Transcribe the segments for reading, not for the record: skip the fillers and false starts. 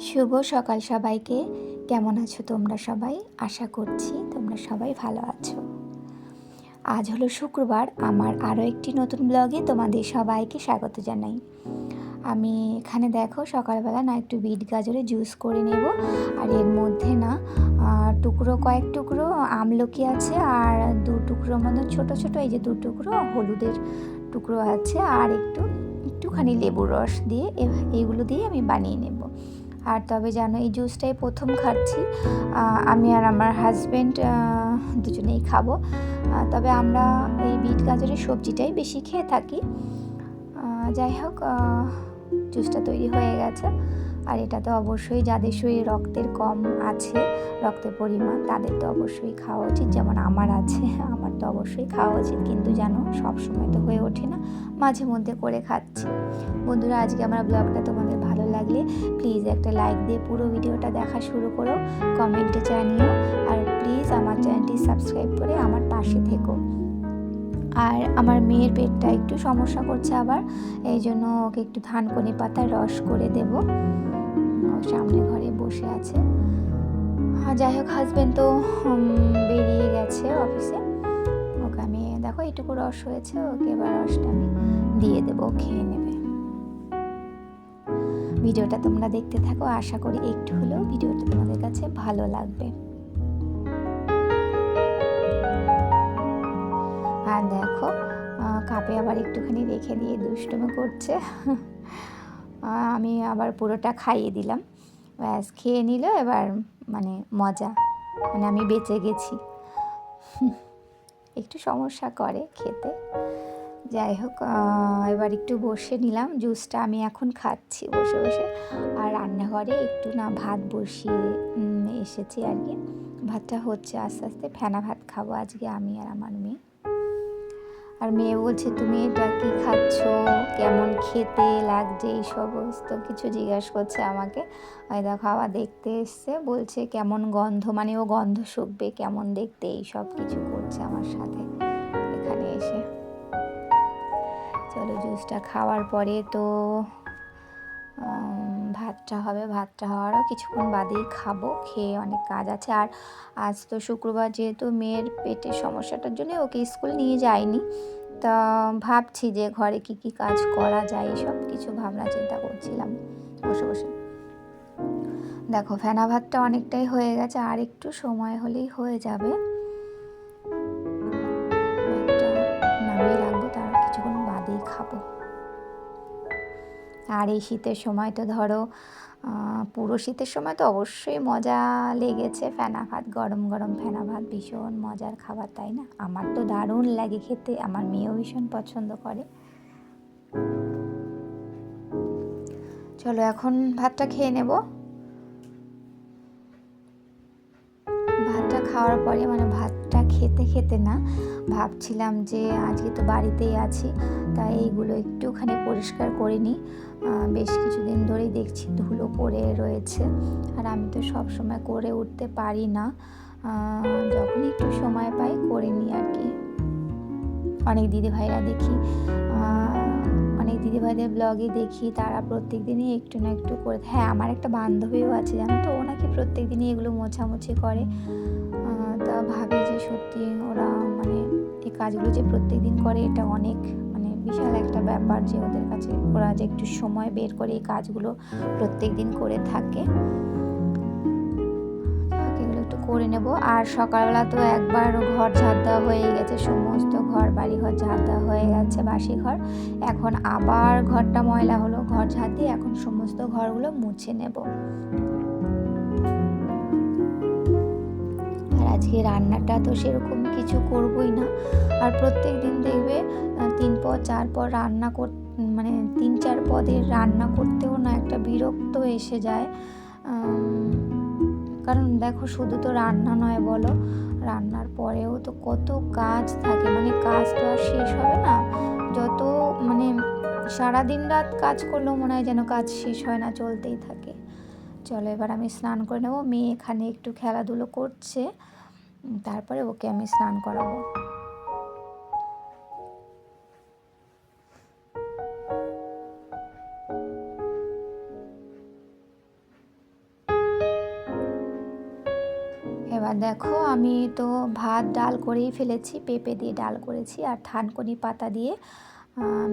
শুভ সকাল সবাইকে। কেমন আছো তোমরা সবাই? আশা করছি তোমরা সবাই ভালো আছো। আজ হলো শুক্রবার। আমার আরও একটি নতুন ব্লগে তোমাদের সবাইকে স্বাগত জানাই। আমি এখানে দেখো সকালবেলা না একটু বিট গাজরের জুস করে নেব, আর এর মধ্যে না কয়েক টুকরো আমলকি আছে, আর 2 টুকরোর মতো ছোট ছোট এই যে 2 টুকরো হলুদের টুকরো আছে, আর একটুখানি লেবুর রস দিয়ে এইগুলো দিয়ে আমি বানিয়ে নেব। আর তবে জানো এই জুসটাই প্রথম খাচ্ছি আমি আর আমার হাজব্যান্ড, দুজনেই খাবো। তবে আমরা এই বিট গাজরের সবজিটাই বেশি খেয়ে থাকি। যাই হোক, জুসটা তৈরি হয়ে গেছে। আর এটা তো অবশ্যই যাদের শরীরে রক্তের কম আছে, রক্তের পরিমাণ, তাদের তো অবশ্যই খাওয়া উচিত। যেমন আমার আছে, আমার তো অবশ্যই খাওয়া উচিত, কিন্তু জানো সব সময় তো হয়ে ওঠে না, মাঝে মধ্যে করে খাচ্ছি। বন্ধুরা, আজকে আমার ব্লগটা তোমাদের ভালো লাগলে প্লিজ একটা লাইক দিয়ে পুরো ভিডিওটা দেখা শুরু করো, কমেন্টে জানিও, আর প্লিজ আমার চ্যানেলটি সাবস্ক্রাইব করে আমার পাশে থেকো। আর আমার মেয়ের পেটটা একটু সমস্যা করছে আবার, এই জন্য ওকে একটু ধানকুনি পাতার রস করে দেব। ও সামনে ঘরে বসে আছে। যাই হোক, হাজব্যান্ড তো বেরিয়ে গেছে অফিসে। ওকে আমি দেখো এইটুকু রস হয়েছে, ওকে এবার রসটা আমি দিয়ে দেবো, খেয়ে নেবে। ভিডিওটা তোমরা দেখতে থাকো, আশা করি একটু হলেও ভিডিওটা তোমাদের কাছে ভালো লাগবে। আর দেখো কাপে আবার একটুখানি রেখে দিয়ে দুষ্টুমি করছে। আমি আবার পুরোটা খাইয়ে দিলাম, ব্যাস খেয়ে নিল। এবার মানে মজা, মানে আমি বেঁচে গেছি। একটু সমস্যা করে খেতে। যাই হোক, এবার একটু বসে নিলাম, জুসটা আমি এখন খাচ্ছি বসে বসে। আর রান্নাঘরে একটু না ভাত বসিয়ে এসেছি আর কি। ভাতটা হচ্ছে আস্তে আস্তে, ফেনা ভাত খাবো আজকে আমি আর আমার মেয়ে। আর মেয়ে বলছে তুমি এটা কি খাচ্ছ, কেমন খেতে লাগছে, এই সমস্ত কিছু জিজ্ঞাসা করছে আমাকে। ওই দেখো আবার দেখতে এসছে, বলছে কেমন গন্ধ, মানে ও গন্ধ শুকবে কেমন দেখতে, এই সব কিছু করছে আমার সাথে এখানে এসে। চলো, জুসটা খাওয়ার পরে তো ভাতটা হবে, ভাতটা হওয়ারও কিছুক্ষণ বাদেই খাবো। খেয়ে অনেক কাজ আছে। আর আজ তো শুক্রবার, যেহেতু মেয়ের পেটের সমস্যাটার জন্য ওকে স্কুল নিয়ে যাইনি, তা ভাবছি যে ঘরে কি কি কাজ করা যায়, সব কিছু ভাবনা চিন্তা করছিলাম বসে বসে। দেখো ফেনা ভাতটা অনেকটাই হয়ে গেছে, আর একটু সময় হলেই হয়ে যাবে। ভাতটা নামিয়ে রাখবো, তার কিছুক্ষণ বাদেই খাবো। আর এই শীতের সময় তো ধরো, পুরো শীতের সময় তো অবশ্যই মজা লেগেছে ফেনা ভাত, গরম গরম ফেনা ভাত ভীষণ মজার খাবার, তাই না? আমার তো দারুণ লাগে খেতে, আমার মেয়েও ভীষণ পছন্দ করে। চলো এখন ভাতটা খেয়ে নেব। ভাতটা খাওয়ার পরে, মানে ভাতটা খেতে খেতে না ভাবছিলাম যে আজকে তো বাড়িতেই আছি, তাই এইগুলো একটুখানি পরিষ্কার করে নিই। বেশ কিছুদিন ধরেই দেখছি ধুলো পড়ে রয়েছে, আর আমি তো সব সময় করে উঠতে পারি না, যখন একটু সময় পাই করে নিই আর কি। অনেক দিদিভাইরা দেখি, অনেক দিদিভাইদের ব্লগে দেখি তারা প্রত্যেক দিনই একটু না একটু করে। হ্যাঁ, আমার একটা বান্ধবীও আছে জানো তো, ও নাকি প্রত্যেক দিনই এগুলো মোছামুছি করে। তা ভাবি যে সত্যি ওরা মানে এই কাজগুলো যে প্রত্যেক দিন করে, এটা অনেক মানে বিশাল একটা ব্যাপার, যে ওদের কাছে ওরা যে একটু সময় বের করে এই কাজগুলো প্রত্যেক দিন করে থাকে। এগুলো একটু করে নেব। আর সকালবেলা তো একবার ঘর ঝাড় দেওয়া হয়ে গেছে, সমস্ত ঘর বাড়ি ঘর ঝাড় দেওয়া হয়ে গেছে, বাসি ঘর। এখন আবার ঘরটা ময়লা হলো, ঘর ঝাড় দিয়ে এখন সমস্ত ঘরগুলো মুছে নেব। আর আজকে রান্নাটা তো সেরকম কিছু করবই না। আর প্রত্যেক দিন দেখবে 3 পদ 4 পদ রান্না মানে 3-4 পদের রান্না করতেও না একটা বিরক্ত এসে যায়। কারণ দেখো শুধু তো রান্না নয় বলো, রান্নার পরেও তো কত কাজ থাকে, মানে কাজ তো আর শেষ হবে না। যত মানে সারাদিন রাত কাজ করলেও মনে হয় যেন কাজ শেষ হয় না, চলতেই থাকে। চলো এবার আমি স্নান করে নেবো। মেয়ে এখানে একটু খেলাধুলো করছে, তারপরে ওকে আমি স্নান করাবো। এবার দেখো আমি তো ভাত ডাল করেই ফেলেছি, পেঁপে দিয়ে ডাল করেছি আর থানকুনি পাতা দিয়ে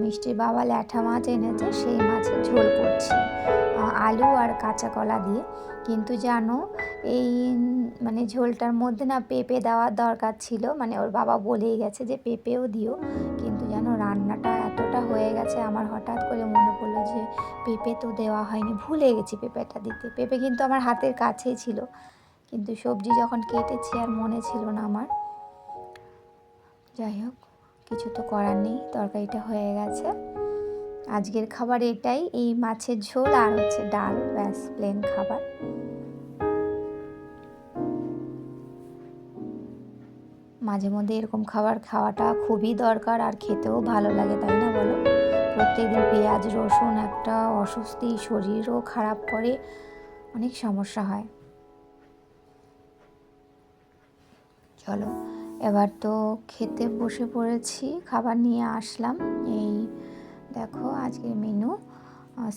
মিষ্টির বাবা ল্যাঠা মাছ এনেছে, সেই মাছের ঝোল করছি আলু আর কাঁচা কলা দিয়ে। কিন্তু জানো এই মানে ঝোলটার মধ্যে না পেঁপে দেওয়ার দরকার ছিল, মানে ওর বাবা বলেই গেছে যে পেঁপেও দিও। কিন্তু জানো রান্নাটা এতটা হয়ে গেছে, আমার হঠাৎ করে মনে পড়লো যে পেঁপে তো দেওয়া হয়নি, ভুলে গেছি পেঁপেটা দিতে। পেঁপে কিন্তু আমার হাতের কাছেই ছিল, কিন্তু সবজি যখন কেটেছি আর মনে ছিল না আমার। যাই হোক, কিছু তো করার নেই, তরকারিটা হয়ে গেছে। আজকের খাবার এটাই, এই মাছের ঝোল আর হচ্ছে ডাল, ব্যাস প্লেন খাবার। মাঝে মধ্যে এরকম খাবার খাওয়াটা খুবই দরকার, আর খেতেও ভালো লাগে, তাই না বলো? প্রত্যেকদিন পেঁয়াজ রসুন একটা অস্বস্তি, শরীরও খারাপ করে, অনেক সমস্যা হয়। চলো এবার তো খেতে বসে পড়েছি, খাবার নিয়ে আসলাম। এই দেখো আজকের মেনু,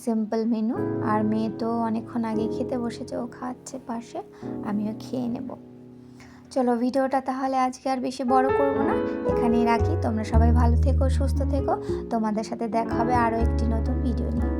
সিম্পল মেনু। আর মেয়ে তো অনেকক্ষণ আগে খেতে বসেছে, ও খাচ্ছে পাশে, আমিও খেয়ে নেব। চলো ভিডিওটা তাহলে আজকে আর বেশি বড় করব না, এখানেই রাখি। তোমরা সবাই ভালো থেকো, সুস্থ থেকো। তোমাদের সাথে দেখা হবে আরও একটি নতুন ভিডিও নিয়ে।